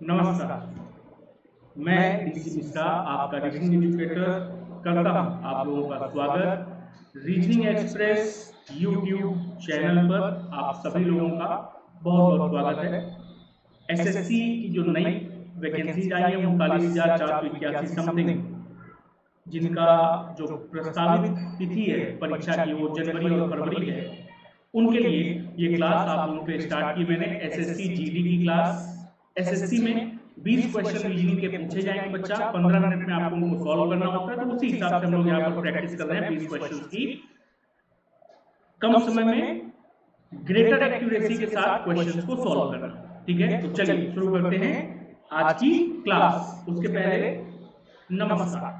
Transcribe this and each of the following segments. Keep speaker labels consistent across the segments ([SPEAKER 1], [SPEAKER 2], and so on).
[SPEAKER 1] नमस्कार, मैं डीसी मिश्रा आपका रीजनिंग एजुकेटर करता हूं आप लोगों का स्वागत रीजनिंग एक्सप्रेस यूट्यूब चैनल पर आप सभी लोगों का बहुत बहुत स्वागत है। एसएससी की जो नई वैकेंसीज आई है 39,481 समथिंग, जिनका जो प्रस्तावित तिथि है परीक्षा की वो जनवरी और फरवरी है, उनके लिए ये क्लास आप लोगों के स्टार्ट की मैंने। एसएससी जीडी की क्लास, एसएससी में 20 क्वेश्चन रीजनिंग के पूछे जाएंगे बच्चा, 15 मिनट में आपको उनको सॉल्व करना होता है। तो उसी हिसाब से हम लोग यहाँ पर प्रैक्टिस कर रहे हैं 20 क्वेश्चन की, कम समय में ग्रेटर एक्यूरेसी के साथ क्वेश्चंस को सॉल्व करना। ठीक है, तो चलिए शुरू करते हैं आज की क्लास। उसके पहले नमस्कार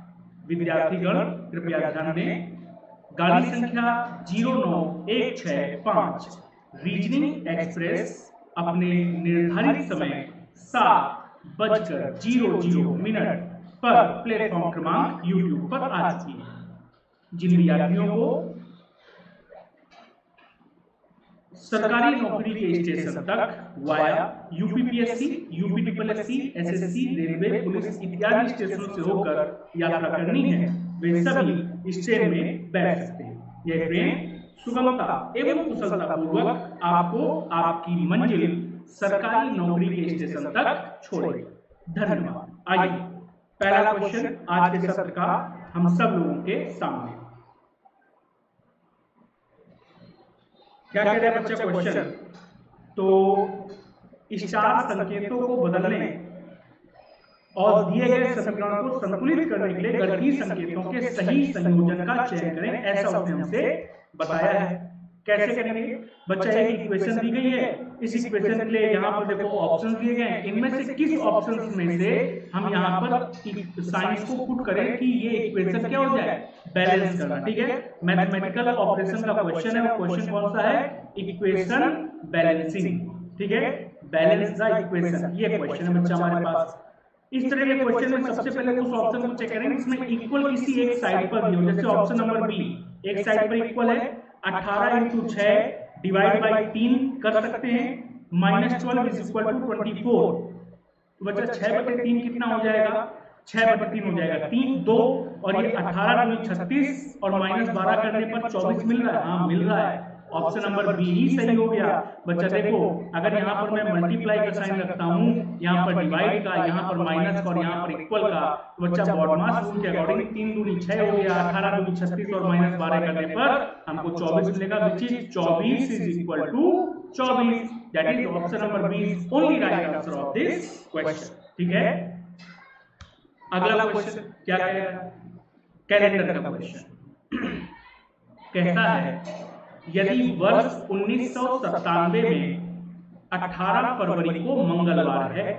[SPEAKER 1] विद्यार्थीगण, कृपया ध्यान दें। गाड़ी संख्या 09165 रीजनिंग एक्सप्रेस अपने निर्धारित समय 7:00 पर प्लेटफॉर्म क्रमांक यूट्यूब पर आ चुकी है। जिन विद्यार्थियों को सरकारी नौकरी के स्टेशन तक via UPPSC, UPPSC, SSC, railway, police इत्यादि स्टेशनों से होकर यात्रा करनी है, वे सभी इस ट्रेन में बैठ सकते हैं। यह ट्रेन सुगमता एवं कुशलता पूर्वक आपको आपकी मंजिल सरकारी नौकरी के स्टेशन तक छोड़ेगा। धन्यवाद। आइए पहला क्वेश्चन आज के सत्र का हम सब लोगों के सामने। क्या कह रहे हैं बच्चा क्वेश्चन? तो स्टार संकेतों को बदलने और दिए गए समीकरणों को संतुलित करने के लिए गणितीय संकेतों के सही संयोजन का चयन करें, ऐसा उसने हमसे बताया है। कैसे करेंगे बच्चा? एक इक्वेशन दी गई है, इस इक्वेशन के लिए यहाँ पर देखो ऑप्शन दिए गए हैं, इनमें से किस ऑप्शन में से हम यहाँ पर साइंस को पुट करें कि ये इक्वेशन क्या हो जाए, बैलेंस करना। ठीक है, मैथमेटिकल ऑपरेशन का क्वेश्चन है। वो क्वेश्चन कौन सा है? Equation balancing. ठीक है, बैलेंस द इक्वेशन, ये क्वेश्चन है बच्चा हमारे पास। इस तरह के क्वेश्चन में सबसे पहले उस ऑप्शन को चेक करेंगे इसमें इक्वल किसी एक साइड पर भी हो। जैसे ऑप्शन नंबर बी, एक साइड पर इक्वल है, 18 × 6 डिवाइड बाय 3 कर सकते हैं, -12 = 24। तो बच्चा 6/3 कितना हो जाएगा? 6/3 हो जाएगा, 3 2 और ये 18 × 36 और -12 करने पर 24 मिल रहा है। हाँ मिल रहा है, ऑप्शन नंबर बी ही सही हो गया। बच्चा देखो, अगर यहाँ पर मैं मल्टीप्लाई का साइन रखता हूँ, यहाँ पर डिवाइड का, यहाँ पर माइनस का और यहाँ पर इक्वल का, तो बच्चा बॉडमास रूल के अकॉर्डिंग 3 दूनी 6 हो गया, 18 दूनी 36 और -12 करने पर हमको 24 मिलेगा, which is 24 = 24। That is option number B is only right answer of this question. ठीक है, अगला क्वेश्चन क्या कह रहा है? कैलेंडर का क्वेश्चन कहता है यदि वर्ष 1997 में 18 फरवरी को मंगलवार है,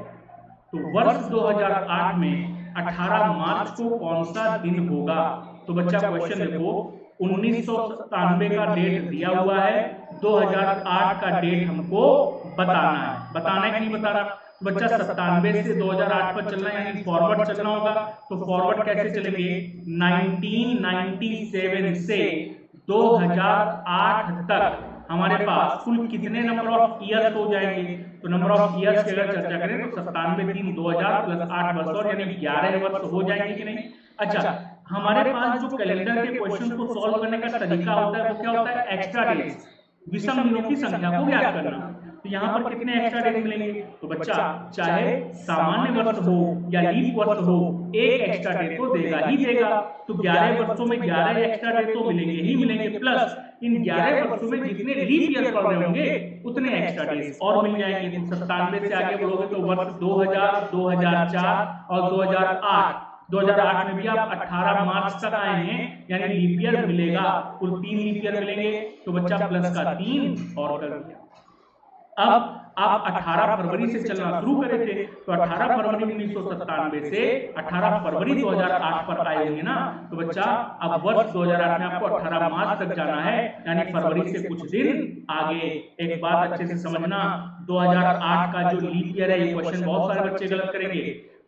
[SPEAKER 1] तो वर्ष 2008 में 18 मार्च को कौन सा दिन होगा? तो बच्चा क्वेश्चन देखो, 1997 का डेट दिया हुआ है, 2008 का डेट हमको बताना है। बताना है कि नहीं बताना? बच्चा 97 से 2008 पर चलना है, यानी फॉरवर्ड चलना होगा। तो फॉरवर्ड कैसे चलेंगे? 1997 से 2008 तक हमारे पास कुल कितने नंबर ऑफ ईयर्स हो जाएंगे? तो नंबर ऑफ ईयर्स की अगर चर्चा करें तो 97 3 2000 + 8 वर्ष और यानी 11 वर्ष हो जाएंगे कि नहीं? अच्छा, हमारे पास जो कैलेंडर के क्वेश्चन को सॉल्व करने का तरीका होता है वो क्या होता है? एक्स्ट्रा डेज, विषम दिनों की संख्या को ज्ञात करना। तो यहाँ पर कितने एक्स्ट्रा डेज मिलेंगे? तो बच्चा चाहे सामान्य वर्ष हो या लीप वर्ष हो, एक एक्स्ट्रा डे तो देगा ही देगा। तो 11 वर्षों में 11 एक्स्ट्रा डे तो मिलेंगे ही मिलेंगे, प्लस इन 11 वर्षों में जितने लीप ईयर पड़ रहे होंगे उतने एक्स्ट्रा डेज और मिल जाएंगे। 97 से आगे बढ़ोगे तो वर्ष 2000, 2004 और 2008 में भी आप 18 मार्च तक आए हैं, यानी लीप ईयर मिलेगा, कुल 3 लीप ईयर मिलेंगे। तो बच्चा प्लस का 3 और कर दिया। अब आप 18 फरवरी से चलना शुरू करे थे, तो 18 फरवरी 1997 से 18 फरवरी 2008 पर आए होंगे ना। तो बच्चा अब वर्ष 2008 में आपको 18 मार्च तक जाना है, यानी फरवरी से कुछ दिन आगे। एक बात अच्छे से समझना, 2008 का जो लीप ईयर है, ये क्वेश्चन बहुत सारे बच्चे गलत करेंगे।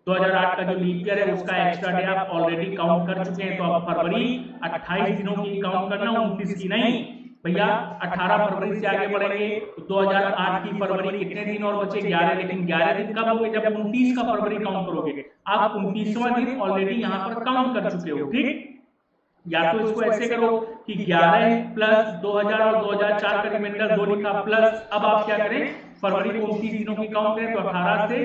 [SPEAKER 1] 2008 का जो लीप ईयर है उसका एक्स्ट्रा डे आप ऑलरेडी काउंट कर चुके हैं, तो अब फरवरी 28 दिनों की काउंट करना, 29 की नहीं। भैया 18 फरवरी से आगे बढ़ेंगे तो 2008 की फरवरी कितने दिन और बचे 11, लेकिन 11 दिन कब होंगे जब 29 का फरवरी काउंट करोगे। आप 29वां दिन ऑलरेडी यहाँ पर काउंट कर चुके हो, ठीक। या तो इसको ऐसे करो कि 11 प्लस 2000 और 2004 का रिमाइंडर 2 लिखा प्लस, अब आप क्या करें फरवरी को 29 दिनों की काउंट करें तो 18 से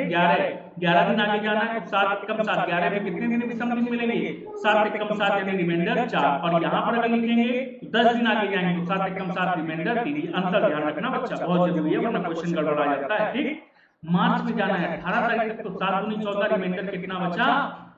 [SPEAKER 1] 11 दिन आगे जाना है तो 7 एकम 7, 11 में कितने दिन विषम दिन मिलेंगे 7 एकम 7 यानी रिमाइंडर 4, और यहाँ पर अगर लिखेंगे तो 10 दिन आगे जाएंगे तो 7 एकम 7 रिमाइंडर 3, अंतर ध्यान रखना बच्चा, बहुत जरूरी है वरना क्वेश्चन गड़बड़ा जाता है, ठीक। मार्च में जाना है 18 तारीख तक तो 7 दूनी 14, रिमाइंडर कितना बचा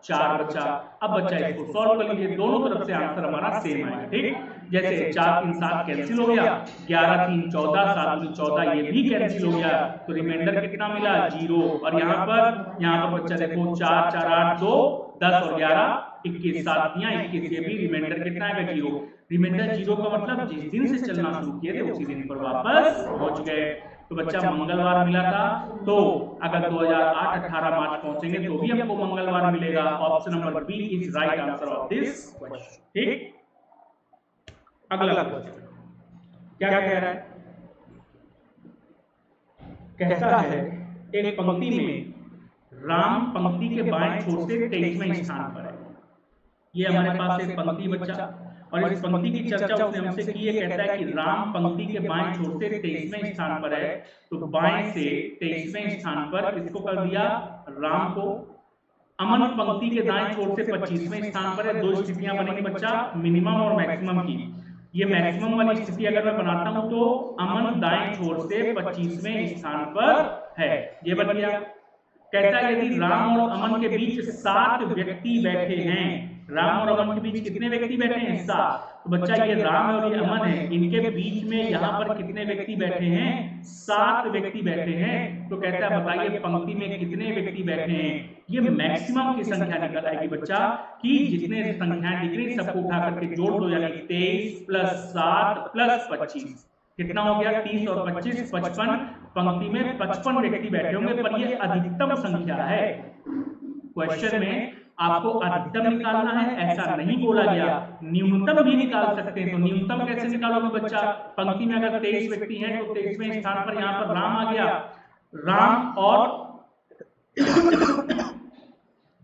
[SPEAKER 1] 4 बचा। अब बच्चा इसको सॉल्व कर लीजिए, दोनों तरफ से आंसर हमारा सेम आएगा, ठीक। जैसे 4 3 7 कैंसिल हो गया, 11 3 14, 7 दूनी 14 ये भी कैंसिल हो गया तो रिमाइंडर कितना मिला 0, और यहाँ पर बच्चा देखो 4 4 8 2 10 और 11 21, 7 दिया 21, ये भी रिमाइंडर कितना आएगा 0। रिमाइंडर 0 का मतलब जिस दिन से चलना शुरू किए थे उसी दिन पर वापस पहुंच गए। तो बच्चा मंगलवार मिला था, तो अगर 2008 18 मार्च पहुंचेंगे तो भी हमको मंगलवार मिलेगा। Option number B is right answer of this question, ठीक। अगला क्वेश्चन क्या कह रहा है, कहता है एक पंक्ति में राम पंक्ति के बाएं छोर से 23वें स्थान पर है। ये हमारे पास एक पंक्ति बच्चा, और इस पंक्ति की चर्चा उसने हमसे की है। कहता है कि राम पंक्ति के बाएं छोर से 23वें स्थान पर है, तो बाएं से 23वें स्थान पर इसको कर दिया राम को। अमन पंक्ति के दाएं छोर से 25वें स्थान पर है। दो स्थितियां बनेंगी बच्चा, मिनिमम और मैक्सिमम की। ये मैक्सिमम वाली स्थिति अगर मैं बनाता हूं तो अमन दाएं छोर से 25वें स्थान पर है, ये बन गया। कहता है यदि राम और अमन के बीच 7 व्यक्ति बैठे हैं, राम और अमन के बीच कितने व्यक्ति बैठे हैं 7, तो बच्चा ये राम और ये अमन है, इनके बीच में यहाँ पर कितने व्यक्ति बैठे हैं 7 व्यक्ति बैठे हैं। तो कहता है बताइए पंक्ति में कितने व्यक्ति बैठे हैं। ये मैक्सिमम की संख्या निकल आएगी बच्चा कि जितने संख्याएं दिख रही सबको उठा करके जोड़ दो, यानी 23 प्लस 7 प्लस 25 कितना हो गया 30 और 25 55। पंक्ति में 55 व्यक्ति बैठे होंगे, पर ये अधिकतम संख्या है। क्वेश्चन में आपको अधिकतम निकालना है ऐसा नहीं बोला गया, न्यूनतम भी निकाल सकते हैं। तो न्यूनतम कैसे निकालोगे बच्चा, पंक्ति में अगर 23 व्यक्ति हैं तो 23वें स्थान पर यहाँ पर राम आ गया, राम और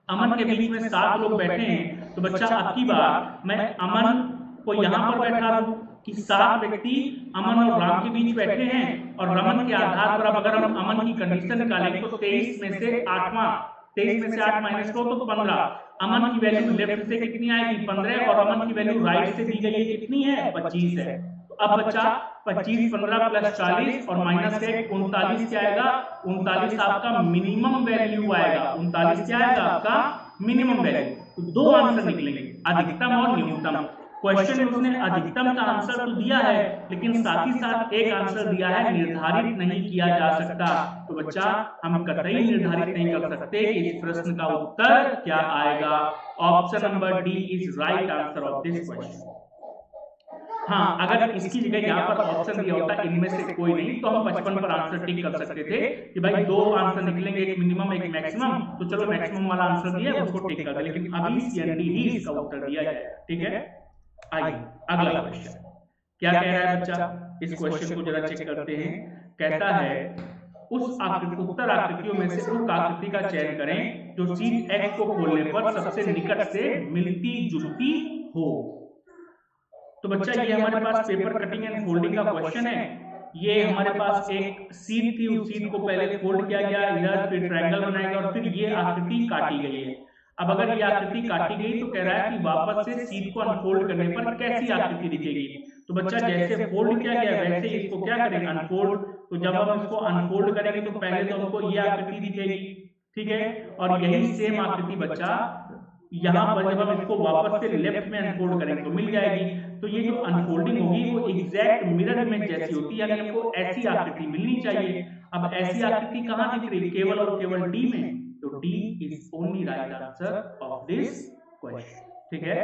[SPEAKER 1] अमन के बीच में 7 लोग बैठे हैं। तो बच्चा अब की बार मैं अमन को यहाँ पर बैठा दूं कि 7 व्यक्ति अमन और राम के बीच बैठे हैं, और रमन के आधार पर अब अगर हम अमन की कंडीशन निकालेंगे तो 23 में से 8 माइनस करो तो 15। अमन की वैल्यू लेफ्ट से कितनी आएगी 15, और अमन की वैल्यू राइट से दी गई है कितनी है 25 है। तो अब बच्चा 25 15 प्लस 40 और माइनस 1 39 क्या आएगा, 39 आपका मिनिमम वैल्यू आएगा। 39 क्या आएगा आपका मिनिमम वैल्यू। तो दो आंसर निकलेंगे, अधिकतम और न्यूनतम। क्वेश्चन में उसने अधिकतम का आंसर तो दिया है, लेकिन साथ ही साथ एक आंसर दिया है निर्धारित नहीं किया जा सकता। तो बच्चा हम कतई निर्धारित नहीं कर सकते कि इस प्रश्न का उत्तर क्या आएगा। Option number D is right answer of this question. हाँ, अगर इसकी जगह यहाँ पर ऑप्शन दिया होता इनमें से कोई नहीं तो हम 55 पर आंसर टिक कर सकते थे कि भाई 2 आंसर निकलेंगे, एक मिनिमम एक मैक्सिमम, तो चलो मैक्सिमम वाला आंसर दिया उसको टिक कर दे। लेकिन अभी सीएनडी ही इसका उत्तर दिया जाएगा, ठीक है। आइए अगला क्वेश्चन क्या कह रहा है बच्चा, इस क्वेश्चन को जरा चेक करते हैं। कहता है उस आकृति उत्तर आकृतियों में से उस आकृति का चयन करें जो शीट एक्स को खोलने पर सबसे निकट से मिलती जुलती हो। तो बच्चा ये हमारे पास पेपर कटिंग एंड फोल्डिंग का क्वेश्चन है। ये हमारे पास एक शीट थी, उस शीट को पहले फोल्ड किया गया इधर, फिर ट्रायंगल बनाया गया और फिर ये आकृति काटी गई है। अब अगर ये आकृति काटी गई तो कह रहा है कि वापस से शीट को अनफोल्ड करने पर कैसी आकृति दिखेगी। तो बच्चा जैसे फोल्ड किया गया वैसे इसको क्या करेंगे अनफोल्ड। तो जब हम इसको अनफोल्ड करेंगे तो पहले तो हमको ये आकृति दिखेगी, ठीक है, और यही सेम आकृति बच्चा यहाँ पर जब हम इसको वापस से लेफ्ट में अनफोल्ड करेंगे तो मिल जाएगी। तो ये जो अनफोल्डिंग होगी वो एग्जैक्ट मिरर इमेज जैसी होती है, यानी हमको ऐसी आकृति मिलनी चाहिए। अब ऐसी आकृति कहाँ दिख रही है, केवल और केवल डी में। तो D is only right answer of this question, ठीक है।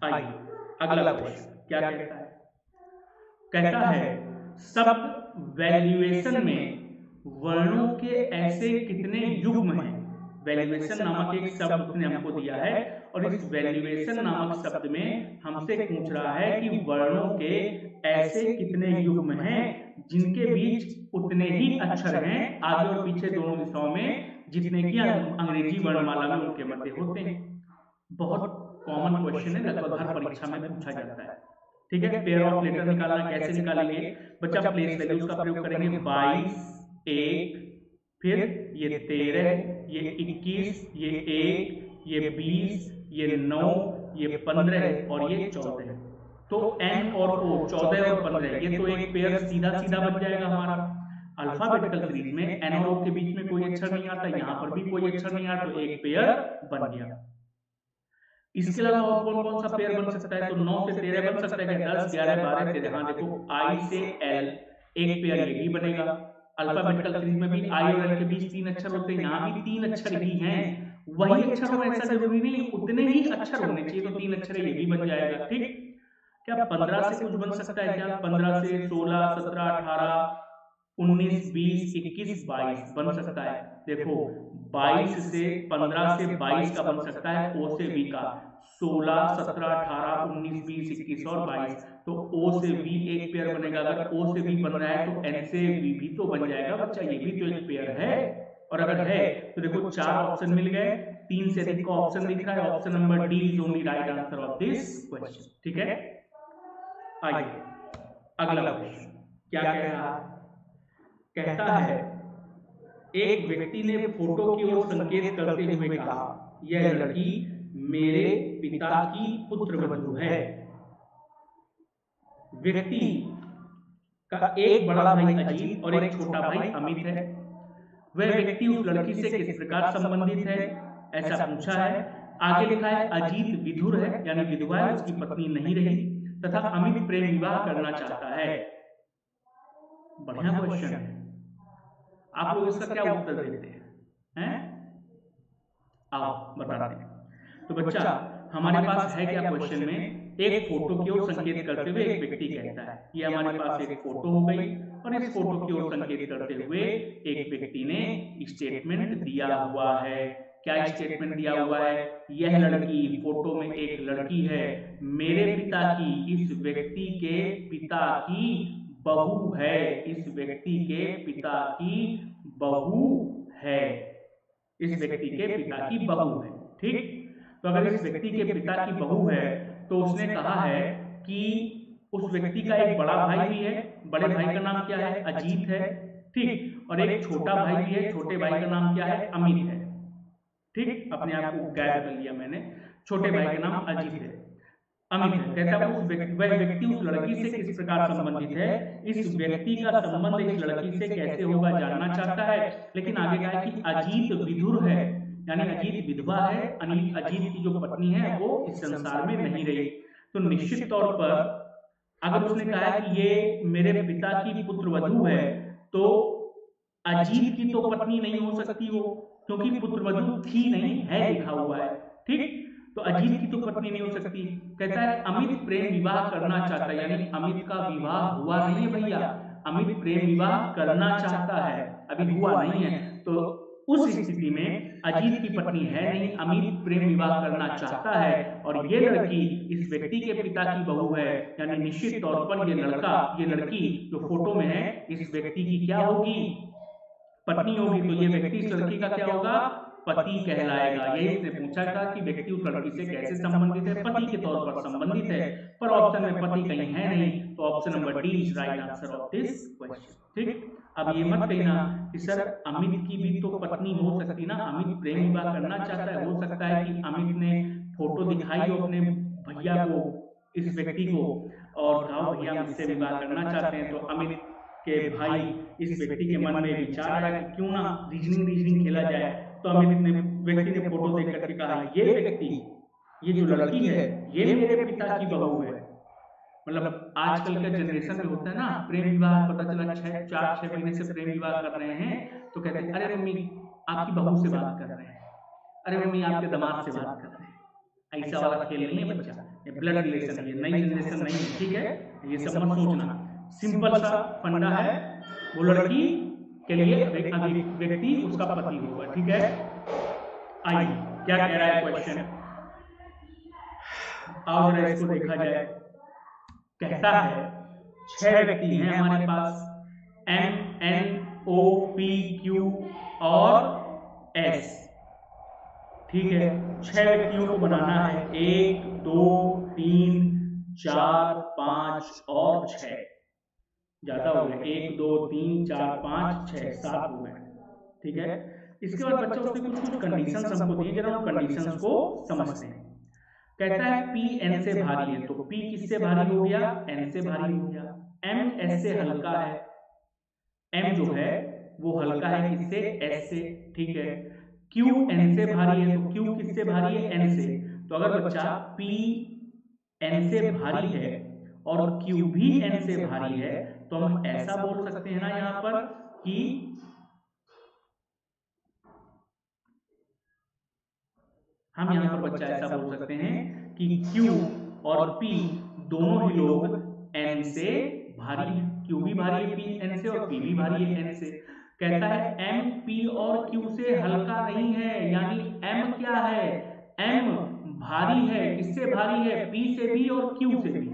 [SPEAKER 1] आइए अगला क्वेश्चन क्या कहता है। कहता है शब्द वैल्यूएशन में वर्णों के ऐसे कितने युग्म हैं। वैल्यूएशन नामक एक शब्द उसने हमको दिया है और इस वैल्यूएशन नामक शब्द में हमसे पूछ रहा है कि वर्णों के ऐसे कितने युग्म हैं जिनके बीच उतने ही अक्षर हैं आगे और पीछे दोनों दिशाओं में जितने की अंग्रेजी वर्णमाला में उनके मध्य होते हैं। बहुत कॉमन क्वेश्चन है, लगभग हर परीक्षा में पूछा जाता है। ठीक है, पेयर ऑफ लेटर निकालना कैसे निकालेंगे बच्चा? प्लेस वैल्यूज का प्रयोग करेंगे। 22, 1, फिर ये 13, ये 21, ये 1, ये 20, ये 9, ये 15 और ये 14। तो N और O 14 और 15 ये तो एक पेयर सीधा सीधा बन जाएगा हमारा। अल्फाबेटिकल सीरीज में N और O के बीच में कोई अक्षर नहीं आता, यहाँ पर भी कोई अक्षर नहीं आता, तो एक पेयर बन गया। इसके अलावा और कौन कौन सा पेयर बन सकता है? तो 9 से 13 बन सकता है, 10, 11, 12, 13। हाँ देखो, I से L एक पेयर ये भी बनेगा। अल्फाबेटिकल सीरीज में भी I और L के बीच 3 अक्षर होते हैं, यहाँ भी 3 अक्षर ही हैं। वही अक्षर हो ऐसा जरूरी नहीं, उतने ही अक्षर होने चाहिए, तो 3 अक्षर ये भी बन जाएगा। ठीक, क्या 15 से कुछ बन सकता है क्या? 15 से 16, 17, 18, 19, 20, 21, 22 बन सकता है। देखो 22 से 15 से 22 का बन सकता है, O से V का 16, 17, 18, 19, 20, 21 और 22। तो O से V एक पेयर बनेगा। अगर O से V बन रहा है तो N से V भी तो बन जाएगा बच्चा, ये भी तो एक पेयर है। और अगर है तो देखो 4 ऑप्शन मिल गए, 3 से अधिक का ऑप्शन दिख रहा है। Option number D is only right answer of this question. ठीक है, आइए अगला क्वेश्चन क्या कह रहा है? कहता है एक व्यक्ति ने फोटो की ओर संकेत करते हुए कहा, यह लड़की मेरे पिता की पुत्रवधू है। व्यक्ति का एक बड़ा भाई अजीत और एक छोटा भाई अमित है। वह व्यक्ति उस लड़की से किस प्रकार संबंधित है, ऐसा पूछा है। आगे लिखा है अजीत विधुर है, यानी विधवा है, उसकी पत्नी नहीं रही, तथा अमित प्रेम विवाह करना चाहता है। बढ़िया क्वेश्चन है। आप लोग इसका क्या उत्तर देते हैं? आओ बताते हैं। तो बच्चा हमारे पास है क्या क्वेश्चन में? एक फोटो की ओर संकेत करते हुए एक व्यक्ति कहता है, ये हमारे पास एक फोटो हो गई, और इस फोटो की ओर संकेत करते हुए एक व्यक्ति ने स्टेटमेंट दिया हुआ है। क्या स्टेटमेंट दिया हुआ है? यह लड़की, फोटो में एक लड़की है, मेरे पिता की, इस व्यक्ति के पिता की बहू है। इस व्यक्ति के पिता की बहू है, इस व्यक्ति के पिता की बहू है। ठीक, तो अगर इस व्यक्ति के पिता की बहू है तो उसने कहा है कि उस व्यक्ति का एक बड़ा भाई भी है, बड़े भाई का नाम क्या है? अजीत है। ठीक, और एक छोटा भाई भी है, छोटे भाई का नाम क्या है? अमित है। ठीक, अपने आप को गायब कर लिया मैंने, छोटे भाई का नाम अजीत है, अमित है। कहता है वह व्यक्ति उस लड़की से किस प्रकार संबंधित है, इस व्यक्ति का संबंध इस लड़की से कैसे होगा जानना चाहता है। लेकिन आगे कहा है कि अजीत विधुर है, यानी अजीत विधवा है, अजीत की जो पत्नी है वो इस संसार में नहीं रही। तो निश्चित तौर पर अगर उसने कहा है कि ये मेरे पिता की पुत्रवधू है, तो अजीत की तो पत्नी नहीं हो सकती वो, क्योंकि पुत्रवधू थी नहीं, है लिखा हुआ है। ठीक, तो अजीत की तो पत्नी नहीं हो सकती। कहता है अमित प्रेम विवाह करना चाहता है, यानी अमित का विवाह हुआ नहीं है भैया, अमित प्रेम विवाह करना चाहता है, अभी हुआ नहीं है। तो उस स्थिति में अजीत की पत्नी है नहीं, अमित प्रेम विवाह करना चाहता है, और ये लड़की इस व्यक्ति के पिता की बहू है, यानी निश्चित तौर पर ये लड़की जो फोटो में है इस व्यक्ति की क्या होगी? पत्नी होगी। तो ये व्यक्ति इस लड़की का क्या होगा? पति कहलाएगा। यही इसने पूछा था कि व्यक्ति उस लड़की से कैसे संबंधित है, पति के तौर पर संबंधित है, पर ऑप्शन में पति कहीं है नहीं, तो option number D is right answer of this question. ठीक, अब ये मत कहना कि सर अमित की भी तो पत्नी हो सकती ना, अमित प्रेम विवाह करना चाहता है, हो सकता है कि अमित ने फोटो दिखाई हो अपने भैया को, इस व्यक्ति को, और कहा भैया मुझसे विवाह करना चाहते हैं, तो अमित के भाई इस व्यक्ति के मन में विचार आया कि क्यों ना रीजनिंग खेला जाए। तो अमित ने, व्यक्ति ने फोटो देख करके कहा ये व्यक्ति, ये जो लड़की है ये मेरे पिता की बहू है। मतलब आजकल का जनरेशन में होता है ना प्रेम विवाह, पता चला 4-6 महीने से प्रेम विवाह कर रहे हैं, तो कहते हैं अरे मम्मी आपकी बहू से बात कर रहे हैं, अरे मम्मी आपके दामाद से बात कर रहे हैं। ऐसा वाला खेल नहीं है बच्चा, ये ब्लड रिलेशन है, नई जनरेशन नहीं है। ठीक है, ये सब मत सोचना, सिंपल सा फंडा है। वो लड़की के लिए व्यक्ति उसका पति होगा। ठीक है, आइए क्या कह रहा है क्वेश्चन? आओ जरा इसको देखा जाए। कहता है 6 व्यक्ति हैं हमारे पास, M, N, O, P, Q और S। ठीक है, 6 व्यक्तियों को बनाना है, 1, 2, 3, 4, 5 और 6। ज्यादा हो गए, 1, 2, 3, 4, 5, 6, 7 हो गए। ठीक है, इसके बाद बच्चा उसने कुछ कुछ कंडीशंस हमको दिए, जरा उन कंडीशंस को समझते हैं। कहता है P N से भारी है, तो P किससे भारी हो गया? N से भारी हो गया। M S से हल्का है, M जो है वो हल्का है किससे? S से। ठीक है, Q N से भारी है, तो Q किससे भारी है? N से। तो अगर बच्चा P N से भारी है और Q भी N से भारी है, तो हम ऐसा बोल सकते हैं ना यहाँ पर कि हम यहाँ पर बच्चा ऐसा बोल सकते हैं कि Q और P दोनों ही लोग N से भारी हैं। Q भी भारी है P N से और P भी भारी है N से। कहता है M P और Q से हल्का नहीं है, यानी M क्या है? M भारी है। किससे भारी है? P से भी और Q से भी।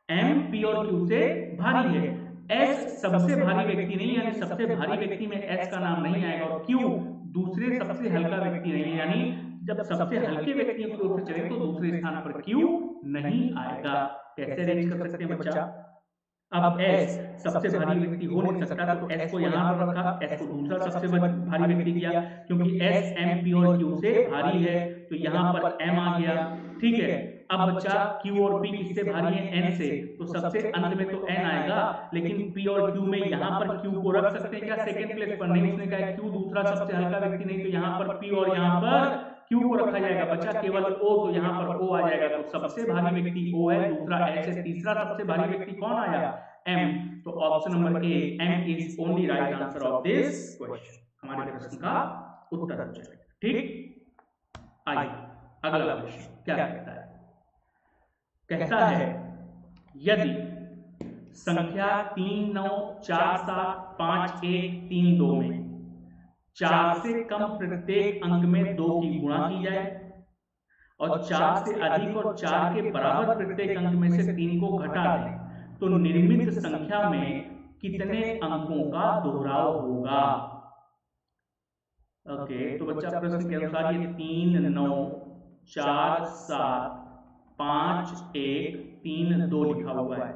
[SPEAKER 1] M P और Q से भारी है। S सबसे भारी व्यक्ति नहीं, यानी सबसे भारी व्यक्ति में S का नाम नहीं आएगा, और Q दूसरे सबसे हल्का व्यक्ति नहीं है, यानी जब सबसे हल्के व्यक्तियों की ओर से चले तो दूसरे स्थान पर Q नहीं आएगा। कैसे अरेंज कर सकते हैं बच्चा? अब S सबसे भारी व्यक्ति हो नहीं सकता, तो S को यहाँ पर रखा, S को दूसरा सबसे भारी व्यक्ति किया, क्योंकि S M P और Q से भारी है, तो यहाँ पर M आ गया। ठीक है, अब बच्चा Q और P किससे भारी है? N से, तो सबसे अंत में तो N आएगा, लेकिन P और Q में यहाँ पर Q को रख सकते हैं क्या सेकंड प्लेस पर? नहीं, उसने कहा Q दूसरा सबसे हल्का व्यक्ति नहीं, तो यहाँ पर P और यहाँ पर Q को रखा जाएगा। बच्चा केवल O, तो यहाँ पर O आ जाएगा, तो सबसे भारी व्यक्ति O है, दूसरा S है, तीसरा सबसे भारी व्यक्ति कौन आया? M। तो option number A, M is only right answer of this question, हमारे प्रश्न का उत्तर हो जाएगा। ठीक, आइए अगला क्वेश्चन क्या कहता है? कहता है यदि संख्या 3, 9, 4, 7, 5, 1, 3, 2 में 4 से कम प्रत्येक अंक में 2 की गुणा की जाए और 4 से अधिक और 4 के बराबर प्रत्येक अंक में से 3 को घटा दें, तो निर्मित संख्या में कितने अंकों का दोहराव होगा? ओके, तो बच्चा प्रश्न के अनुसार ये 3, 9, 4, 7, 5, 1, 3, 2 लिखा हुआ है,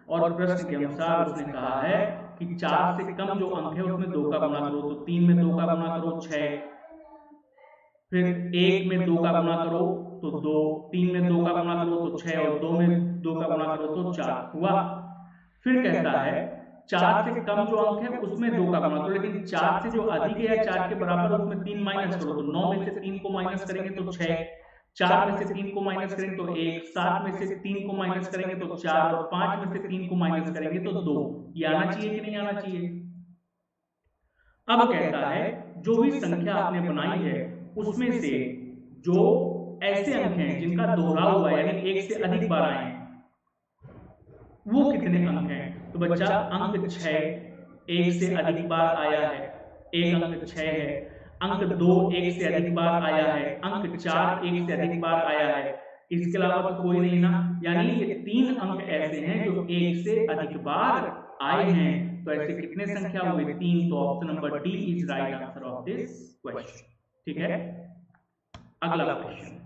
[SPEAKER 1] और प्रश्न के अनुसार उसने कहा है कि 4 से कम जो अंक है उसमें 2 का गुणा करो, तो 3 में 2 का गुणा करो 6, फिर 1 में 2 का गुणा करो तो 2, 3 में 2 का गुणा करो तो 6, और 2 में 2 का गुणा करो तो 4 हुआ। फिर कहता है 4 से कम जो अंक है उसमें 2 का गुणा करो, लेकिन 4 से जो अधिक है या 4 के बराबर उसमें 3 माइनस करो, तो 9 में से 3 को माइनस करेंगे तो 6, 4 में से 3 को माइनस करेंगे तो 1, 7 में से 3 को माइनस करेंगे तो 4, और 5 में से 3 को माइनस करेंगे तो 2। ये आना चाहिए कि नहीं आना चाहिए? अब कहता है जो भी संख्या आपने बनाई है उसमें से जो ऐसे अंक हैं जिनका दोहराव हुआ है, यानी 1 से अधिक बार आए हैं, वो कितने अंक हैं? तो बच्चा अंक 6 1 से अधिक बार आया है, एक अंक 6 है। अंक 2 1 से अधिक बार आया है, अंक 4 1 से अधिक बार आया है। इसके अलावा तो कोई नहीं ना, यानी ये 3 अंक ऐसे हैं जो 1 से अधिक बार आए हैं। तो ऐसे कितने संख्या हुए? 3। तो option number D is right answer of this question. ठीक है, अगला क्वेश्चन,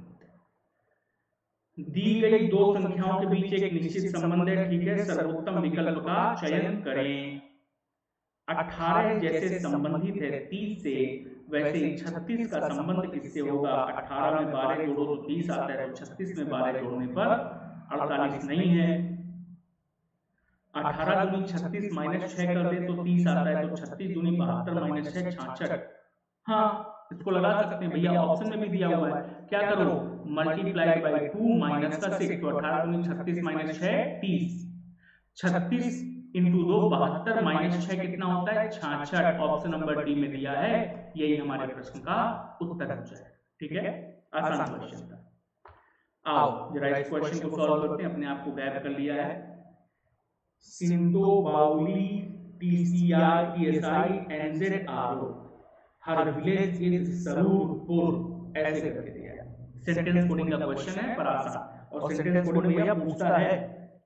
[SPEAKER 1] दी गई दो संख्याओं के बीच एक निश्चित संबंध है, ठीक है, सर्वोत्तम विकल्प का चयन करें। 18 जैसे संबंधित है 30 से, वैसे 36 का संबंध किससे होगा? 18 में 12 जोड़ो तो 30 आता है, तो 36 में 12 जोड़ने पर 48 नहीं है। 18 दूनी 36 माइनस 6 कर दे तो 30 आता है, तो 36 दूनी 72 माइनस 6 66। हाँ, इसको लगा सकते हैं भैया, ऑप्शन में भी दिया हुआ है। क्या करो? मल्टीप्लाइड बाई 2 माइनस का 6, तो 18 दूनी 36 माइनस 6 30, 36 इंटू 2 72 माइनस 6 कितना होता है? 66। ऑप्शन नंबर डी में दिया है, यही हमारे प्रश्न का उत्तर हो जाए। ठीक है, आसान क्वेश्चन था। आओ जरा इस क्वेश्चन को सॉल्व करते हैं। अपने आप को गैप कर लिया है। सिंधो बाउली TCR TSI NZ RO, her village is Sarurpur, ऐसे करके दिया है। सेंटेंस कोडिंग का क्वेश्चन है परासा, और सेंटेंस कोडिंग भैया पूछता है,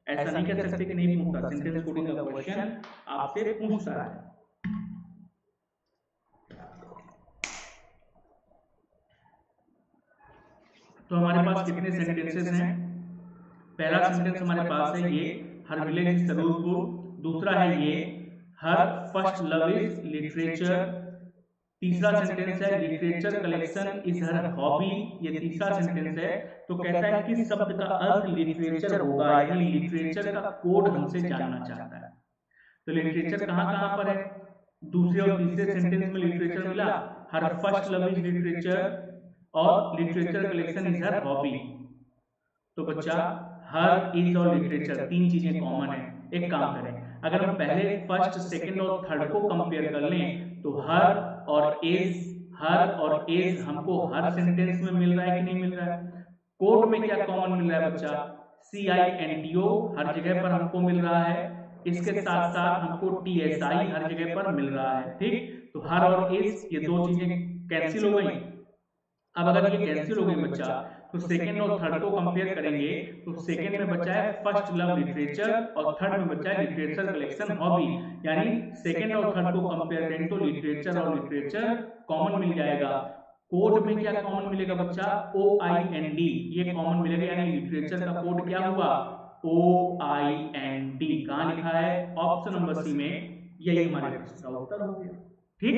[SPEAKER 1] ऐसा नहीं कह सकते कि नहीं पूछता, सेंटेंस कोडिंग का क्वेश्चन आपसे पूछता है। तो हमारे पास कितने सेंटेंसेस हैं? पहला सेंटेंस हमारे पास है ये, हर विलेज इज सरूरपुर। दूसरा है ये, हर फर्स्ट लव इज लिटरेचर। तीसरा सेंटेंस है, literature collection is her hobby. ये तीसरा सेंटेंस है। तो कहता है कि शब्द का अर्थ लिटरेचर होगा, यानी लिटरेचर का कोड हमसे जानना चाहता है। तो लिटरेचर कहाँ कहाँ पर है? दूसरे और तीसरे सेंटेंस में लिटरेचर मिला, हर फर्स्ट लव इज लिटरेचर और literature collection is her hobby. तो बच्चा हर, इज और लिटरेचर तीन चीजें कॉमन है। एक काम करें, अगर हम पहले फर्स्ट, सेकंड और थर्ड को कंपेयर कर लें तो हर और एज हमको हर सेंटेंस में मिल रहा है कि नहीं मिल रहा है? कोड में क्या कॉमन मिल रहा है बच्चा? CINTO हर जगह पर हमको मिल रहा है। इसके साथ साथ हमको TSI हर जगह पर मिल रहा है। ठीक, तो हर और एज ये दो चीजें कैंसिल हो गई। अब अगर ये कैंसिल हो गई बच्चा, तो सेकंड और थर्ड को कंपेयर करेंगे तो सेकंड में बचा है फर्स्ट लव लिटरेचर और थर्ड में बचा है लिटरेचर कलेक्शन हॉबी। यानी सेकंड और थर्ड को कंपेयर करेंगे तो लिटरेचर और लिटरेचर कॉमन मिल जाएगा। कोड में क्या कॉमन मिलेगा बच्चा? OIND ये कॉमन मिलेगा, यानी लिटरेचर का कोड क्या हुआ? OIND। कहां लिखा है? ऑप्शन नंबर सी में। यही हमारे प्रश्न का उत्तर हो गया। ठीक,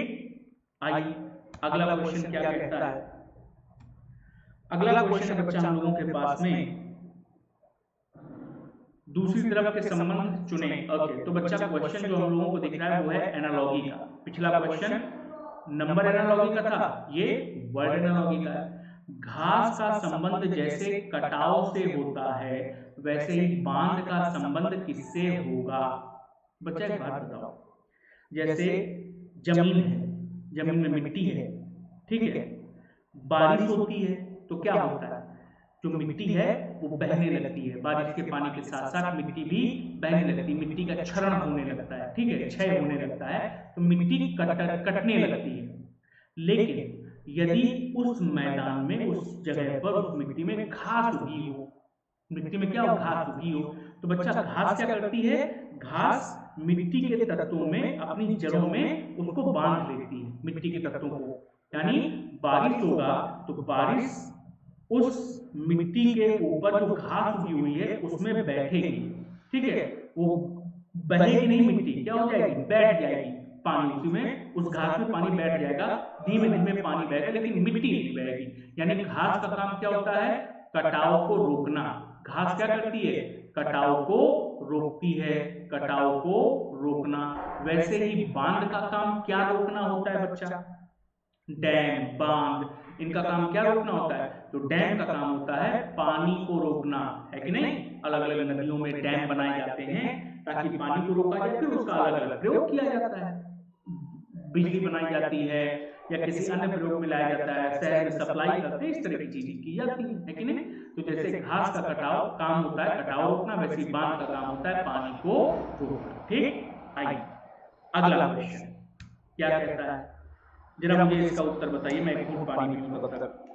[SPEAKER 1] आइए अगला क्वेश्चन क्या कहता है। अगला क्वेश्चन है बच्चा हम लोगों के पास में, दूसरी तरफ के संबंध चुने। ओके, तो बच्चा क्वेश्चन जो हम लोगों को दिख रहा है वो है एनालॉजी का। पिछला क्वेश्चन नंबर एनालॉजी का था, ये वर्ड एनालॉजी का है। घास का संबंध जैसे कटाव से होता है वैसे ही बांध का संबंध किससे होगा? बच्चा एक बात बताओ, जैसे जमीन है, जमीन में मिट्टी है, ठीक है, बारिश होती है तो क्या होता है? जो मिट्टी है वो बहने लगती है, बारिश के पानी के साथ साथ मिट्टी भी बहने लगती है, मिट्टी का क्षरण होने लगता है, ठीक है, क्षय होने लगता है, तो मिट्टी कटने लगती है। लेकिन यदि उस मैदान में, उस जगह पर, उस मिट्टी में घास उगी हो, मिट्टी में क्या हो? घास उगी हो, तो बच्चा घास क्या करती है? घास मिट्टी के तत्वों में, अपनी जड़ों में उसको बांध लेती है, मिट्टी के तत्वों को। यानी बारिश होगा तो बारिश उस मिट्टी के ऊपर जो घास उगी हुई है उसमें बैठेगी, ठीक है, वो बहेगी नहीं, मिट्टी क्या हो जाएगी? बैठ जाएगी। पानी उसी में, उस घास में पानी बैठ जाएगा, धीमे धीमे पानी बहेगा, लेकिन मिट्टी नहीं बहेगी। यानी घास का काम क्या होता है? कटाव को रोकना। घास क्या करती है? कटाव को रोकती है, कटाव को रोकना। वैसे ही बांध का काम क्या रोकना होता है बच्चा? डैम, बांध, इनका काम क्या रोकना होता है? तो डैम का काम होता है पानी को रोकना, है कि नहीं? अलग अलग नदियों में डैम बनाए जाते हैं ताकि पानी को रोका जाए, फिर उसका अलग अलग प्रयोग किया जाता है। बिजली बनाई जाती है या किसी अन्य प्रयोग में लाया जाता है, शहर में सप्लाई करते हैं, इस तरह की चीजें की जाती है कि नहीं? तो जैसे घास का कटाव काम होता है कटाव रोकना, वैसे बांध का काम होता है पानी को रोकना। ठीक, आइए अगला क्वेश्चन क्या कहता है, जरा मुझे इसका उत्तर बताइए। मैं एक घूंट पानी पीऊं तब तक।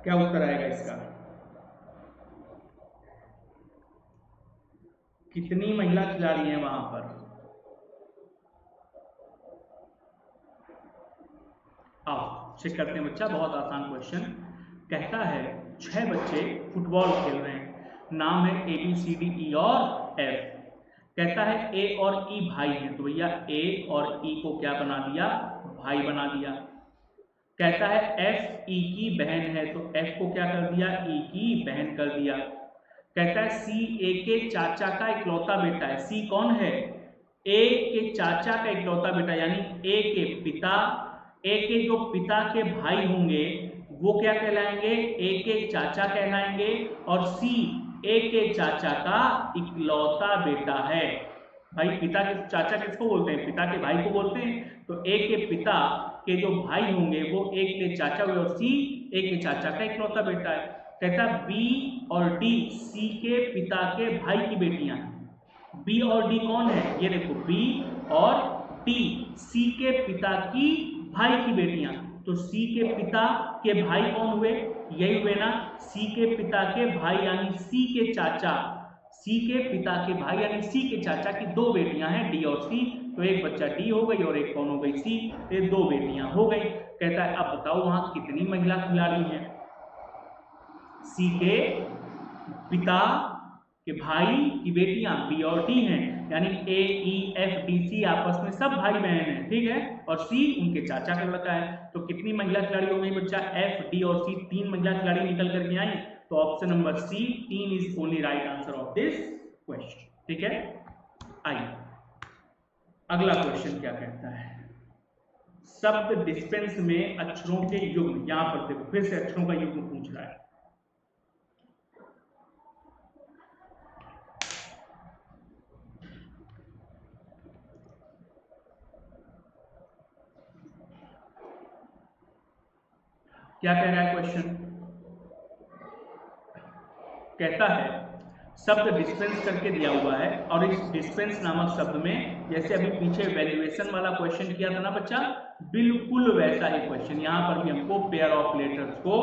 [SPEAKER 1] क्या उत्तर आएगा इसका? कितनी महिला खिलाड़ी हैं वहां पर? आओ चेक करते हैं बच्चा, बहुत आसान क्वेश्चन। कहता है 6 बच्चे फुटबॉल खेल रहे हैं, नाम है ABCDE और F। कहता है A और E भाई हैं, तो भैया A और E को क्या बना दिया? भाई बना दिया। कहता है F E की बहन है, तो F को क्या कर दिया? E की बहन कर दिया। कहता है C A के चाचा का इकलौता बेटा है। C कौन है? A के चाचा का इकलौता बेटा, यानी A के पिता, A के जो पिता के भाई होंगे वो क्या कहलाएंगे? A के चाचा कहलाएंगे। और C ए के चाचा का इकलौता बेटा है। भाई पिता के चाचा किसको बोलते हैं? पिता के भाई को बोलते हैं। तो ए के पिता के जो भाई होंगे वो ए के चाचा हुए और सी ए के चाचा का इकलौता बेटा है। कहता बी और डी सी के पिता के भाई की बेटियां हैं। बी और डी कौन है? ये देखो बी और डी सी के पिता की भाई की बेटियां। तो सी के पिता के भाई कौन हुए? यही हुए ना, सी के पिता के भाई यानी सी के चाचा। सी के पिता के भाई यानी सी के चाचा की दो बेटियां हैं डी और सी। तो एक बच्चा डी हो गई और एक कौन हो गई? सी। ये दो बेटियां हो गई। कहता है अब बताओ वहां कितनी महिला खिलाड़ी हैं? सी के पिता के भाई की बेटियां बी और डी हैं, यानी ए ई एफ डी सी आपस में सब भाई बहन हैं, ठीक है। और सी उनके चाचा का लड़का है। तो कितनी महिला खिलाड़ी हो गई बच्चा? एफ डी और सी, तीन महिला खिलाड़ी निकल करके आई। तो option number C 3 is only right answer of this question, ठीक है। आइए अगला क्वेश्चन क्या कहता है? शब्द डिस्पेंस में अक्षरों के युग्म, यहां पर देखो फिर से अक्षरों का युग्म पूछ रहा है। क्या कह रहा है क्वेश्चन? कहता है शब्द डिस्पेंस करके दिया हुआ है और इस डिस्पेंस नामक शब्द में, जैसे अभी पीछे वैल्यूएशन वाला क्वेश्चन किया था ना बच्चा, बिल्कुल वैसा ही क्वेश्चन यहां पर भी हमको पेयर ऑफ लेटर्स को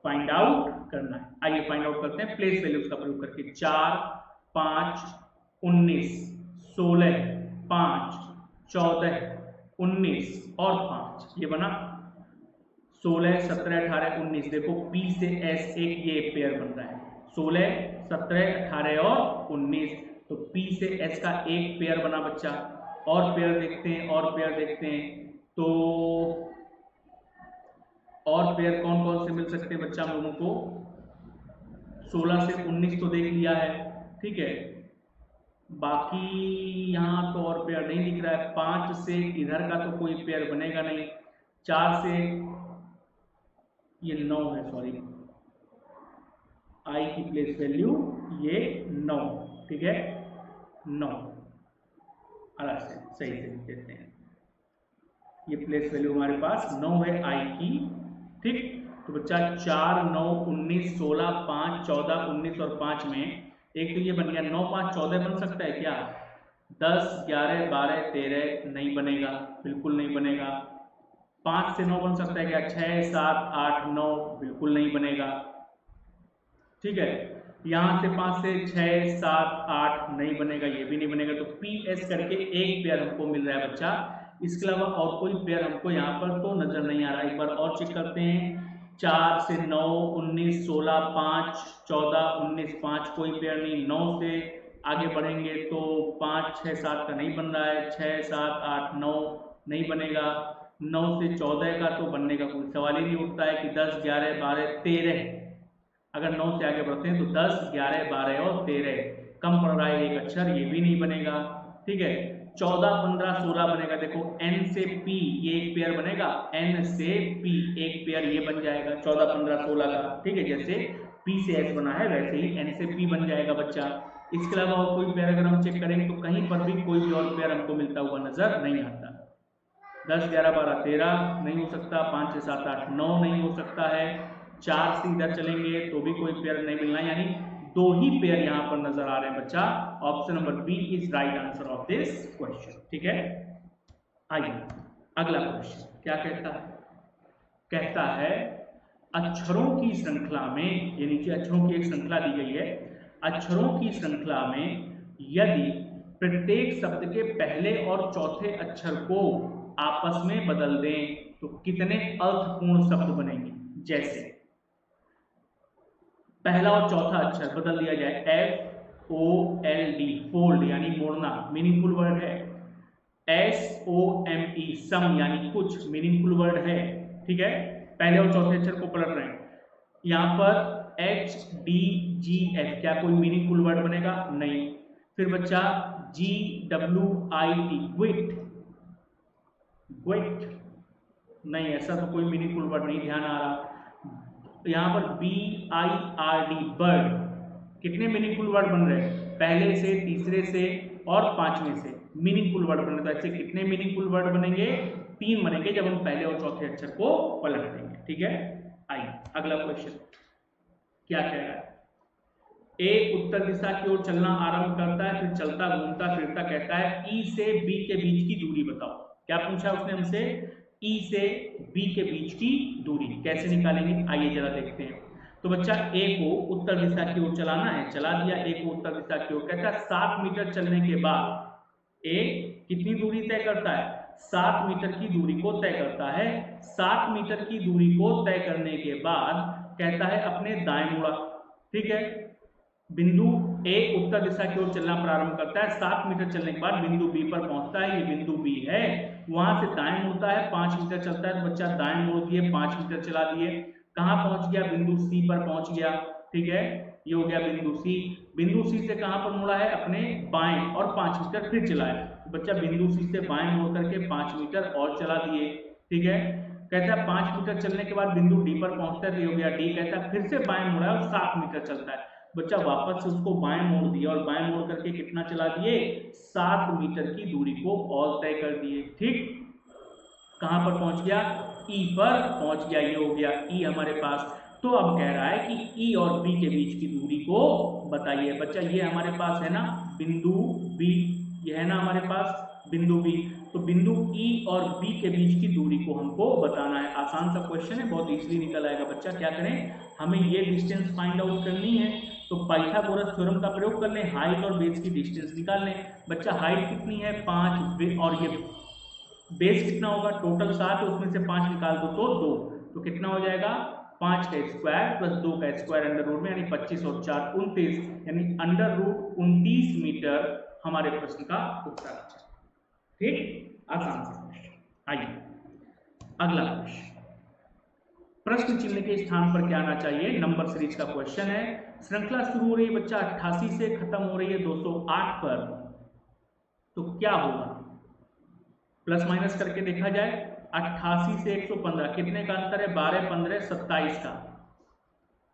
[SPEAKER 1] फाइंड आउट करना है। आइए फाइंड आउट करते हैं प्लेस वैल्यूज का प्रयोग करके। 4, 5, 19, 16, 5, 14, 19 और 5, ये बना 16, 17, 18, 19। देखो पी से एस एक ये पेयर बन रहा है, 16, 17, 18 और 19। तो पी से एस का एक पेयर बना बच्चा। और पेयर देखते हैं, और पेयर देखते हैं। तो और पेयर कौन कौन से मिल सकते हैं बच्चा हम लोगों को? 16 से 19 तो देख लिया है, ठीक है। बाकी यहाँ तो और पेयर नहीं दिख रहा है। 5 से इधर का तो कोई पेयर बनेगा नहीं। 4 से ये 9 है, सॉरी आई की प्लेस वैल्यू ये 9, ठीक है 9 अलग से सही से देते हैं। ये प्लेस वैल्यू हमारे पास 9 है आई की, ठीक। तो बच्चा 4, 9, 19, 16, 5, 14, 19 और 5 में एक तो ये बन गया 9, 5, 14 बन सकता है क्या? 10, 11, 12, 13 नहीं बनेगा, बिल्कुल नहीं बनेगा। 5 से 9 बन सकता है क्या? 6, 7, 8, 9 बिल्कुल नहीं बनेगा, ठीक है। यहां से 5 से 6, 7, 8 नहीं बनेगा, ये भी नहीं बनेगा। तो पी एस करके एक पेयर हमको मिल रहा है बच्चा। इसके अलावा और कोई पेयर हमको यहाँ पर तो नजर नहीं आ रहा। एक बार और चेक करते हैं। 4 से 9, 19, 16, 5, 14, 19, 5 कोई पेयर नहीं। 9 से आगे बढ़ेंगे तो 5, 6, 7 का नहीं बन रहा है। 6, 7, 8, 9 नहीं बनेगा। 9 से 14 का तो बनने का कोई सवाल ही नहीं उठता है कि 10, 11, 12, 13। अगर 9 से आगे बढ़ते हैं तो 10, 11, 12 और 13 कम पड़ रहा है एक अक्षर, ये भी नहीं बनेगा, ठीक है। 14, 15, 16 बनेगा। देखो n से p ये एक पेयर बनेगा, n से p एक पेयर ये बन जाएगा 14, 15, 16 का, ठीक है। जैसे p से s बना है वैसे ही n से p बन जाएगा बच्चा। इसके अलावा और कोई पेयर अगर हम चेक करेंगे तो कहीं पर भी कोई भी और पेयर हमको मिलता हुआ नजर नहीं आता। 10, 11, 12, 13 नहीं हो सकता। 5, 6, 7, 8, 9 नहीं हो सकता है। 4 से इधर चलेंगे तो भी कोई पेयर नहीं मिलना, यानी 2 ही पेयर यहाँ पर नजर आ रहे हैं बच्चा। Option number B is right answer of this question, ठीक है। आइए अगला क्वेश्चन क्या कहता है? कहता है अक्षरों की श्रृंखला में, ये नीचे अक्षरों की एक श्रृंखला दी गई है। अक्षरों की श्रृंखला में यदि प्रत्येक शब्द के पहले और चौथे अक्षर को आपस में बदल दें तो कितने अर्थपूर्ण शब्द बनेंगे? जैसे पहला और चौथा अक्षर बदल दिया जाए, FOLD फोल्ड यानी मोड़ना, मीनिंगफुल वर्ड है। SOME सम यानी कुछ, मीनिंगफुल वर्ड है, ठीक है। पहले और चौथे अक्षर को पलट रहे हैं। यहाँ पर HDGF क्या कोई मीनिंगफुल वर्ड बनेगा? नहीं। फिर बच्चा GWIT ग्विट, ग्विट नहीं, ऐसा तो कोई मीनिंगफुल वर्ड नहीं ध्यान आ रहा। यहाँ पर BIRD बर्ड, कितने मीनिंगफुल वर्ड बन रहे हैं, पहले से, तीसरे से और पांचवें से मीनिंगफुल वर्ड बन रहे। तो ऐसे कितने मीनिंगफुल वर्ड बनेंगे, 3 बनेंगे जब हम पहले और चौथे अक्षर को पलट देंगे। ठीक है, आइए अगला क्वेश्चन क्या कह रहा है। ए उत्तर दिशा की ओर चलना आरंभ करता है, फिर चलता घूमता फिरता कहता है ई से बी के बीच की दूरी बताओ। क्या पूछा उसने हमसे, ई से बी के बीच की दूरी कैसे निकालेंगे, आइए जरा देखते हैं। तो बच्चा ए को उत्तर दिशा की ओर चलाना है, चला दिया ए को उत्तर दिशा की ओर, कहता है 7 मीटर चलने के बाद ए कितनी दूरी तय करता है, 7 मीटर की दूरी को तय करता है। 7 मीटर की दूरी को तय करने के बाद कहता है अपने दाएं मुड़ा। ठीक है, बिंदु ए उत्तर दिशा की ओर चलना प्रारंभ करता है, 7 मीटर चलने के बाद बिंदु बी पर पहुंचता है, ये बिंदु बी है, वहां से दाएं मुड़ता है, 5 मीटर चलता है, तो बच्चा दाएं मोड़ दिए, 5 मीटर चला दिए, कहां पहुंच गया, बिंदु सी पर पहुंच गया। ठीक है, ये हो गया बिंदु सी। बिंदु सी से कहां पर मुड़ा है, अपने बाएं, और 5 मीटर फिर चलाए, तो बच्चा बिंदु सी से बाएं मोड़ करके 5 मीटर और चला दिए। ठीक है, कहता है 5 मीटर चलने के बाद बिंदु डी पर पहुंचता है, तो ये हो गया डी। कहता है फिर से बाएं मुड़ा और 7 मीटर चलता है, बच्चा वापस से उसको बाएं मोड़ दिया और बाएं मोड़ करके कितना चला दिए, 7 मीटर की दूरी को और तय कर दिए। ठीक, कहां पर पहुंच गया, ई पर पहुंच गया, ये हो गया ई हमारे पास। तो अब कह रहा है कि ई और बी के बीच की दूरी को बताइए। बच्चा ये हमारे पास है ना बिंदु बी, ये है ना हमारे पास बिंदु बी, तो बिंदु ई और बी के बीच की दूरी को हमको बताना है। आसान सा क्वेश्चन है, बहुत इजीली निकल आएगा। बच्चा क्या करें, हमें ये डिस्टेंस फाइंड आउट करनी है, तो पाइथागोरस थ्योरम का प्रयोग कर लें, हाइट और बेस की डिस्टेंस निकाल लें। बच्चा हाइट कितनी है 5, और ये बेस कितना होगा, टोटल 7, उसमें से 5 निकाल दो तो 2, तो कितना हो जाएगा 5 का स्क्वायर प्लस 2 का स्क्वायर अंडर रूट में, यानी 25 और 4 29, यानी अंडर रूट 29 मीटर हमारे प्रश्न का उत्तर है। ठीक, आसान सा क्वेश्चन। आइए अगला क्वेश्चन, प्रश्न चिन्ह के स्थान पर क्या आना चाहिए, नंबर सीरीज का क्वेश्चन है। श्रृंखला शुरू हो रही है बच्चा 88 से, खत्म हो रही है 208 पर, तो क्या होगा, प्लस माइनस करके देखा जाए। 88 से 115 कितने का अंतर है, 12 15 27 का,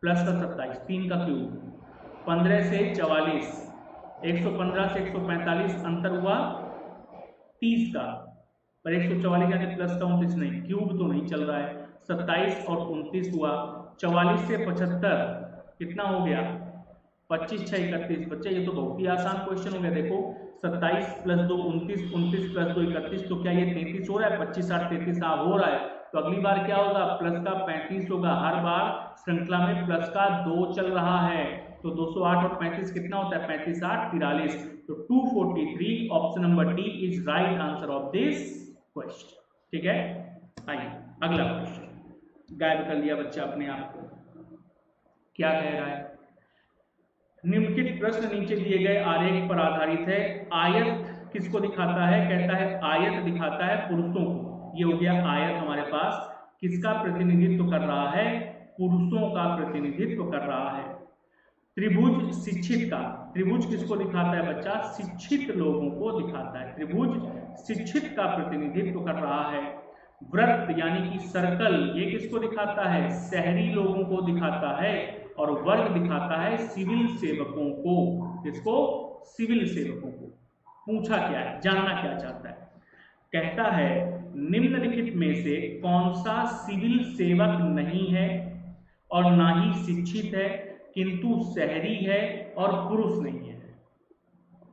[SPEAKER 1] प्लस का 27, 3 का क्यूब, 15 से 44, 115 से 145 अंतर हुआ 30 का, पर 144 यानी प्लस का 29 नहीं, क्यूब तो नहीं चल रहा है, 27 और 29 हुआ, 44 से 75 कितना हो गया, 25 6 31। बच्चे ये तो बहुत ही आसान क्वेश्चन हो गया। देखो 27 प्लस 2 29, 29 प्लस 2 31, तो क्या ये 33 हो रहा है, 25 8 33 हो रहा है, तो अगली बार क्या होगा, प्लस का 35 होगा। हर बार श्रृंखला में प्लस का 2 चल रहा है, तो 208 और 35 कितना होता है, 35 8 43, तो 243, option number D is right answer of this question. ठीक है, आइए अगला क्वेश्चन, गायब कर लिया बच्चा अपने आप को। क्या कह रहा है, निम्नलिखित प्रश्न नीचे दिए गए आरेख पर आधारित है। आयत किसको दिखाता है, कहता है आयत दिखाता है पुरुषों को। ये हो गया आयत हमारे पास, किसका प्रतिनिधित्व कर रहा है, पुरुषों का प्रतिनिधित्व कर रहा है। त्रिभुज शिक्षित का, त्रिभुज किसको दिखाता है बच्चा, शिक्षित लोगों को दिखाता है, त्रिभुज शिक्षित का प्रतिनिधित्व कर रहा है। वृत्त यानी कि सर्कल, ये किसको दिखाता है, शहरी लोगों को दिखाता है। और वर्ग दिखाता है सिविल सेवकों को, किसको, सिविल सेवकों को। पूछा क्या है, जानना क्या चाहता है, कहता है निम्नलिखित में से कौन सा सिविल सेवक नहीं है और ना ही शिक्षित है किंतु शहरी है और पुरुष नहीं है।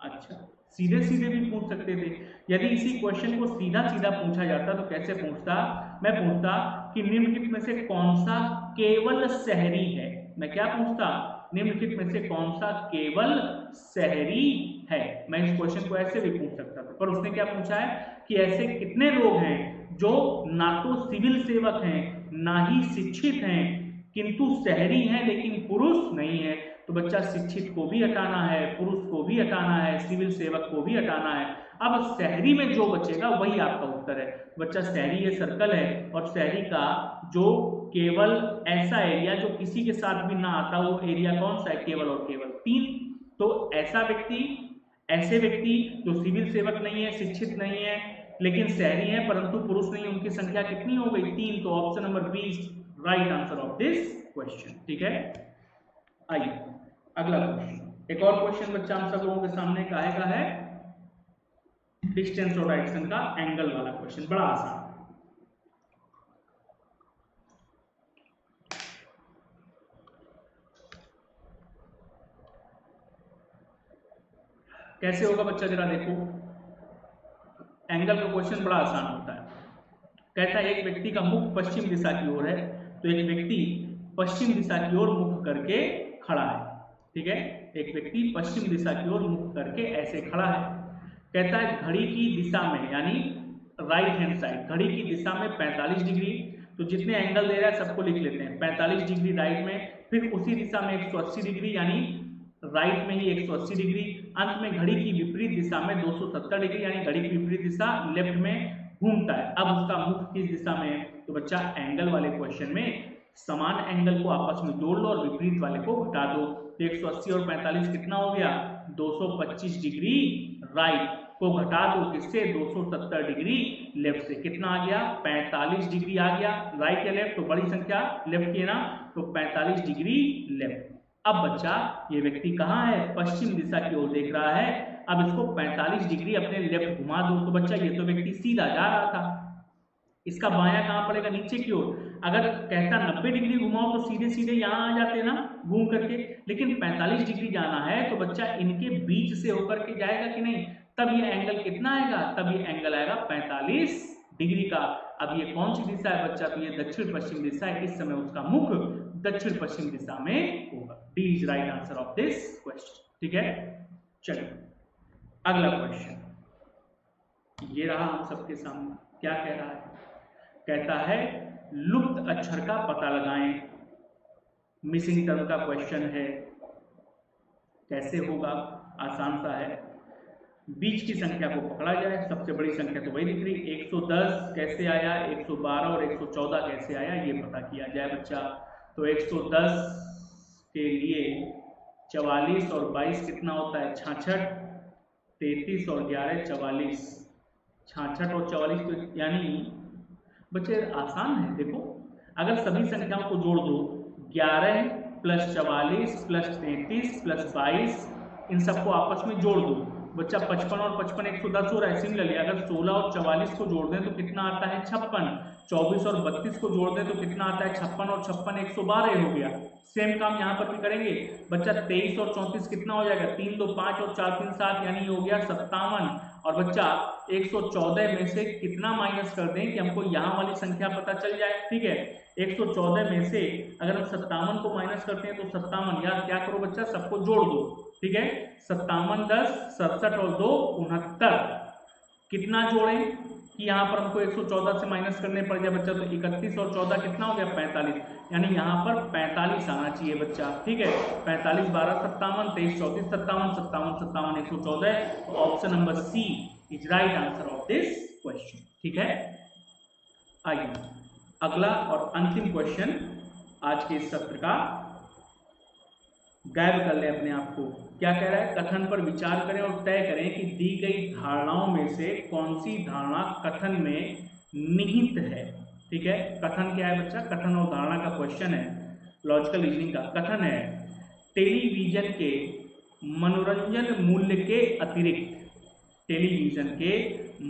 [SPEAKER 1] अच्छा, सीधे सीधे भी पूछ सकते थे। यदि इसी क्वेश्चन को सीधा सीधा पूछा जाता तो कैसे पूछता, मैं पूछता कि निम्नलिखित में से कौन सा केवल शहरी है। मैं क्या पूछता, निम्नलिखित में से कौन सा केवल शहरी है। मैं इस क्वेश्चन को ऐसे भी पूछ सकता था, पर उसने क्या पूछा है कि ऐसे कितने लोग हैं जो ना तो सिविल सेवक हैं ना ही शिक्षित हैं किंतु शहरी हैं लेकिन पुरुष नहीं है। तो बच्चा शिक्षित को भी हटाना है, पुरुष को भी हटाना है, सिविल सेवक को भी हटाना है। अब शहरी में जो बचेगा वही आपका उत्तर है। बच्चा शहरी ये सर्कल है, और शहरी का जो केवल ऐसा एरिया जो किसी के साथ भी ना आता वो एरिया कौन सा है, केवल और केवल 3। तो ऐसा व्यक्ति, ऐसे व्यक्ति जो सिविल सेवक नहीं है, शिक्षित नहीं है लेकिन शहरी है परंतु पुरुष नहीं, उनकी संख्या कितनी हो गई, 3। तो option number B right answer of this question. ठीक है, आइए अगला क्वेश्चन, एक और क्वेश्चन बच्चा हम सब लोगों के सामने का है डिस्टेंस और डायरेक्शन का एंगल वाला क्वेश्चन, बड़ा आसान। कैसे होगा बच्चा जरा देखो, एंगल का क्वेश्चन बड़ा आसान होता है। कहता है एक व्यक्ति का मुख पश्चिम दिशा की ओर है, तो एक व्यक्ति पश्चिम दिशा की ओर मुख करके खड़ा है, ठीक है, एक व्यक्ति पश्चिम दिशा की ओर मुख करके ऐसे खड़ा है। कहता है घड़ी की दिशा में, यानी राइट हैंड साइड, घड़ी की दिशा में 45 डिग्री, तो जितने एंगल दे रहा है सबको लिख लेते हैं। 45 डिग्री राइट में, फिर उसी दिशा में 180 डिग्री, यानी राइट में ही 180 डिग्री, अंत में घड़ी की विपरीत दिशा में 270 डिग्री, यानी घड़ी की विपरीत दिशा लेफ्ट में घूमता है। अब उसका मुख किस दिशा में है, तो बच्चा एंगल वाले क्वेश्चन में समान एंगल को आपस में जोड़ लो और विपरीत वाले को घटा दो, तो 180 और 45 कितना हो गया, 225 डिग्री राइट को घटा दो किससे, 270 डिग्री लेफ्ट से, कितना आ गया, 45 डिग्री आ गया। राइट या लेफ्ट, तो बड़ी संख्या लेफ्ट की है ना, तो 45 डिग्री लेफ्ट। अब बच्चा ये व्यक्ति कहाँ है, पश्चिम दिशा की ओर देख रहा है। अब इसको 45 डिग्री अपने लेफ्ट घुमा दो, तो बच्चा ये तो व्यक्ति सीधा जा रहा था, इसका बायां कहां पड़ेगा, नीचे की ओर। अगर कहता 90 डिग्री घुमाओ तो सीधे सीधे यहाँ आ जाते ना घूम करके, लेकिन 45 डिग्री जाना है तो बच्चा इनके बीच से होकर के जाएगा कि नहीं, तब ये एंगल कितना आएगा, तब ये एंगल आएगा 45 डिग्री का। अब ये कौन सी दिशा है बच्चा, तो ये दक्षिण पश्चिम दिशा है, इस समय उसका मुख दक्षिण पश्चिम दिशा में होगा। D is right answer of this question, ठीक है। चलिए अगला क्वेश्चन, ये रहा हम सबके सामने, क्या कह रहा है, कहता है लुप्त अक्षर का पता लगाएं, मिसिंग टर्म का क्वेश्चन है। कैसे होगा, आसान सा है, बीच की संख्या को पकड़ा जाए, सबसे बड़ी संख्या तो वही दिख रही, 110 कैसे आया, 112 और 114 कैसे आया, ये पता किया जाए बच्चा। तो 110 के लिए 44 और 22 कितना होता है, 66, 33 और 11 44, 66 और 44, तो यानी बच्चे आसान है। देखो अगर सभी संख्याओं को जोड़ दो, 11 प्लस 44 प्लस 33 प्लस 22, इन सबको आपस में जोड़ दो बच्चा, 55 और 55 110 हो रहा है। सिमिलरली अगर 16 और 44 को जोड़ दें तो कितना आता है, 56, 24 और 32 को जोड़ दें तो कितना आता है, 56 और 56 112 हो गया। सेम काम यहाँ पर भी करेंगे बच्चा, 23 और 34 कितना हो जाएगा, 3 2 5 और 4 3 7, यानी हो गया 57। और बच्चा 114 में से कितना माइनस कर दें कि हमको यहाँ वाली संख्या पता चल जाए, ठीक है। 114 में से अगर हम 57 को माइनस करते हैं तो 57, या क्या करो बच्चा, सबको जोड़ दो, ठीक है। 57 10 67 और 2 69, कितना जोड़ें कि यहाँ पर हमको 114 से माइनस करने पड़ जाए बच्चा, तो 31 और 14 कितना हो गया, 45, यानी यहाँ पर 45 आना चाहिए बच्चा, ठीक है। 45 12 57, 23 34 57, 57 57 114, तो option number C is right answer of this question, ठीक है। आइए अगला और अंतिम क्वेश्चन आज के इस सत्र का, गायब कर ले अपने आप को। क्या कह रहा है, कथन पर विचार करें और तय करें कि दी गई धारणाओं में से कौन सी धारणा कथन में निहित है, ठीक है। कथन क्या है बच्चा, कथन और धारणा का क्वेश्चन है, लॉजिकल रीजनिंग का। कथन है टेलीविजन के मनोरंजन मूल्य के अतिरिक्त, टेलीविजन के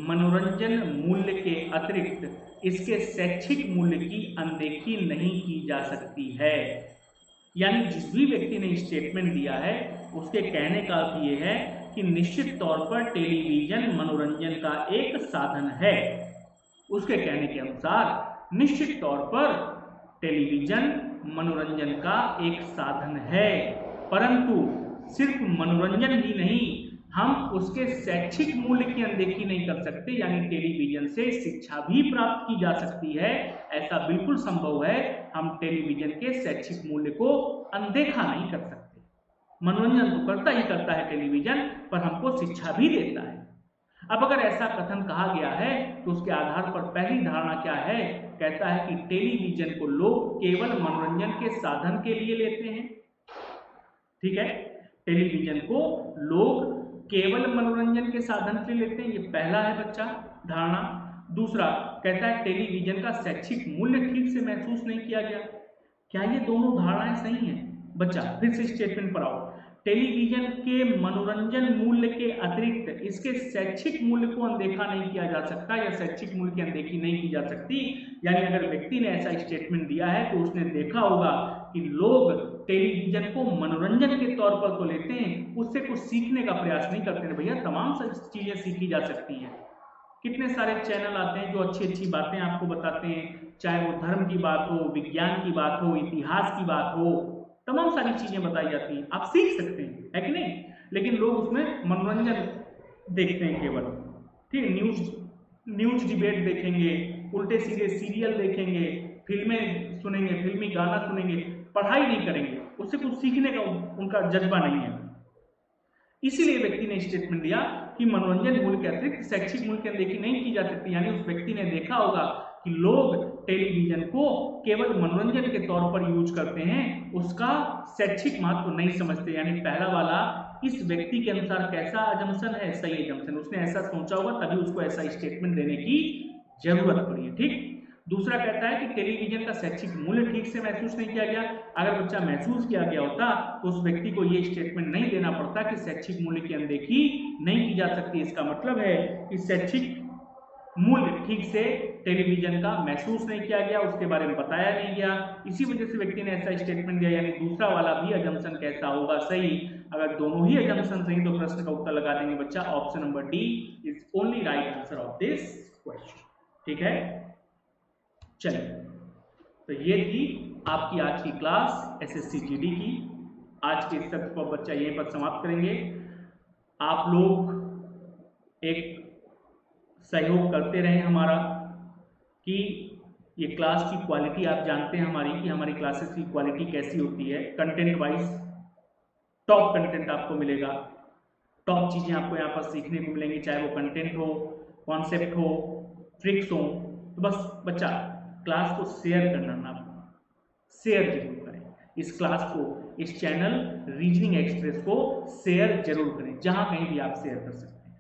[SPEAKER 1] मनोरंजन मूल्य के अतिरिक्त इसके शैक्षिक मूल्य की अनदेखी नहीं की जा सकती है। यानी जिस भी व्यक्ति ने स्टेटमेंट दिया है उसके कहने का अर्थ ये है कि निश्चित तौर पर टेलीविजन मनोरंजन का एक साधन है। उसके कहने के अनुसार निश्चित तौर पर टेलीविजन मनोरंजन का एक साधन है, परंतु सिर्फ मनोरंजन ही नहीं, हम उसके शैक्षिक मूल्य की अनदेखी नहीं कर सकते, यानी टेलीविजन से शिक्षा भी प्राप्त की जा सकती है, ऐसा बिल्कुल संभव है। हम टेलीविजन के शैक्षिक मूल्य को अनदेखा नहीं कर सकते। मनोरंजन तो करता ही करता है टेलीविजन, पर हमको शिक्षा भी देता है। अब अगर ऐसा कथन कहा गया है तो उसके आधार पर पहली धारणा क्या है, कहता है कि टेलीविजन को लोग केवल मनोरंजन के साधन के लिए लेते हैं, ठीक है। टेलीविजन को लोग केवल मनोरंजन के साधन के लिए लेते हैं, ये पहला है बच्चा धारणा। दूसरा कहता है टेलीविजन का शैक्षिक मूल्य ठीक से महसूस नहीं किया गया। क्या ये दोनों धारणाएं सही हैं बच्चा, फिर से स्टेटमेंट पर आओ। टेलीविजन के मनोरंजन मूल्य के अतिरिक्त इसके शैक्षिक मूल्य को अनदेखा नहीं किया जा सकता या शैक्षिक मूल्य की अनदेखी नहीं की जा सकती। यानी अगर व्यक्ति ने ऐसा स्टेटमेंट दिया है तो उसने देखा होगा कि लोग टेलीविजन को मनोरंजन के तौर पर तो लेते हैं, उससे कुछ सीखने का प्रयास नहीं करते हैं। भैया तमाम चीजें सीखी जा सकती हैं। कितने सारे चैनल आते हैं जो अच्छी अच्छी बातें आपको बताते हैं, चाहे वो धर्म की बात हो, विज्ञान की बात हो, इतिहास की बात हो, तमाम सारी चीजें बताई जाती हैं, आप सीख सकते हैं, है कि नहीं। लेकिन लोग उसमें मनोरंजन देखते हैं केवल, ठीक है। न्यूज डिबेट देखेंगे, उल्टे सीधे सीरियल देखेंगे, फिल्में सुनेंगे, फिल्मी गाना सुनेंगे, पढ़ाई नहीं करेंगे, उससे कुछ सीखने का उनका जज्बा नहीं है। इसीलिए व्यक्ति ने स्टेटमेंट दिया कि मनोरंजन मूल्य के अतिरिक्त शैक्षिक मूल्य की अनदेखी नहीं की जा सकती। यानी उस व्यक्ति ने देखा होगा कि लोग टेलीविजन को केवल मनोरंजन के तौर पर यूज करते हैं, उसका शैक्षिक महत्व नहीं समझते। यानी पहला वाला इस व्यक्ति के अनुसार कैसा अजम्पशन है, सही अजम्पशन, उसने ऐसा सोचा होगा तभी उसको ऐसा स्टेटमेंट देने की जरूरत पड़ी है, ठीक। दूसरा कहता है कि टेलीविजन का शैक्षिक मूल्य ठीक से महसूस नहीं किया गया। अगर बच्चा महसूस किया गया होता तो उस व्यक्ति को ये स्टेटमेंट नहीं देना पड़ता कि शैक्षिक मूल्य की अनदेखी नहीं की जा सकती। इसका मतलब है कि शैक्षिक मूल्य ठीक से टेलीविजन का महसूस नहीं किया गया, उसके बारे में बताया नहीं गया, इसी वजह से व्यक्ति ने ऐसा स्टेटमेंट दिया। यानी दूसरा वाला भी अजम्पशन कैसा होगा, सही। अगर दोनों ही अजम्पशन सही तो प्रश्न का उत्तर लगा देंगे बच्चा, option number D is only right answer of this question, ठीक है। चलिए, तो ये थी आपकी आज की क्लास एसएससी जीडी की। आज के इस सत्र को बच्चा यहीं पर समाप्त करेंगे। आप लोग एक सहयोग करते रहें हमारा कि ये क्लास की क्वालिटी आप जानते हैं हमारी कि हमारी क्लासेस की क्वालिटी कैसी होती है। कंटेंट वाइज टॉप कंटेंट आपको मिलेगा, टॉप चीज़ें आपको यहाँ पर सीखने को मिलेंगी, चाहे वो कंटेंट हो, कॉन्सेप्ट हो, ट्रिक्स हो। तो बस बच्चा क्लास को शेयर करना ना, शेयर जरूर करें इस क्लास को, इस चैनल रीजनिंग एक्सप्रेस को शेयर जरूर करें, जहां कहीं भी आप शेयर कर सकते हैं,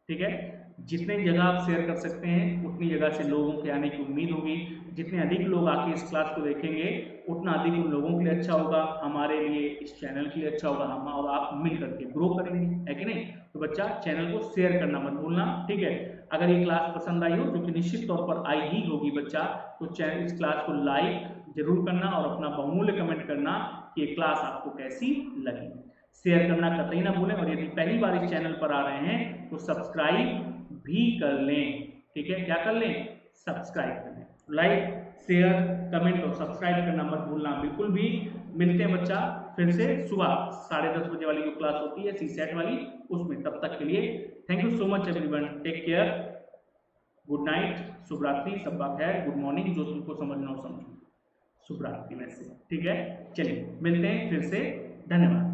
[SPEAKER 1] ठीक है। जितने जगह आप शेयर कर सकते हैं उतनी जगह से लोगों के आने की उम्मीद होगी। जितने अधिक लोग आके इस क्लास को देखेंगे उतना अधिक उन लोगों के लिए अच्छा होगा, हमारे लिए, इस चैनल के लिए अच्छा होगा। हम और आप मिल करके ग्रो करेंगे, है कि नहीं। तो बच्चा चैनल को शेयर करना मत भूलना, ठीक है। अगर ये क्लास पसंद आई हो, जो कि निश्चित तौर पर आई ही होगी बच्चा, तो चैनल इस क्लास को लाइक जरूर करना और अपना बहुमूल्य कमेंट करना कि ये क्लास आपको कैसी लगी। शेयर करना कतई ना भूलें, और यदि पहली बार इस चैनल पर आ रहे हैं तो सब्सक्राइब भी कर लें, ठीक है। क्या कर लें, सब्सक्राइब कर लें। लाइक, शेयर, कमेंट और सब्सक्राइब करना मत भूलना बिल्कुल भी। मिलते हैं बच्चा फिर से सुबह 10:30 बजे वाली जो क्लास होती है सीसेट वाली, उसमें। तब तक के लिए thank you so much everyone, take care, good night, शुभ रात्रि, सबका खैर, गुड मॉर्निंग, जो तुमको समझना हो समझो, शुभ रात्रि वैसे, ठीक है। चलिए मिलते हैं फिर से, धन्यवाद।